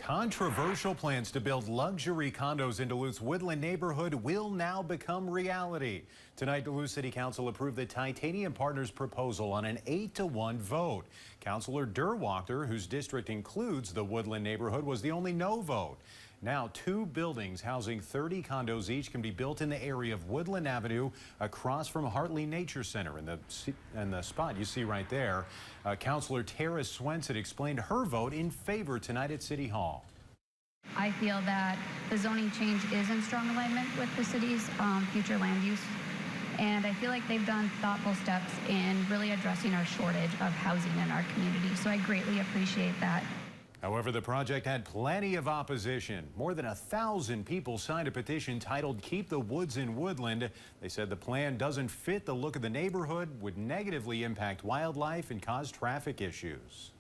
Controversial plans to build luxury condos in Duluth's Woodland neighborhood will now become reality. Tonight, Duluth City Council approved the Titanium Partners proposal on an 8-to-1 vote. Councilor Derwachter, whose district includes the Woodland neighborhood, was the only no vote. Now, 2 buildings housing 30 condos each can be built in the area of Woodland Avenue across from Hartley Nature Center in the spot you see right there. Councilor Tara Swenson explained her vote in favor tonight at City Hall. I feel that the zoning change is in strong alignment with the city's future land use. And I feel like they've done thoughtful steps in really addressing our shortage of housing in our community. So I greatly appreciate that. However, the project had plenty of opposition. More than 1,000 people signed a petition titled "Keep the Woods in Woodland." They said the plan doesn't fit the look of the neighborhood, would negatively impact wildlife, and cause traffic issues.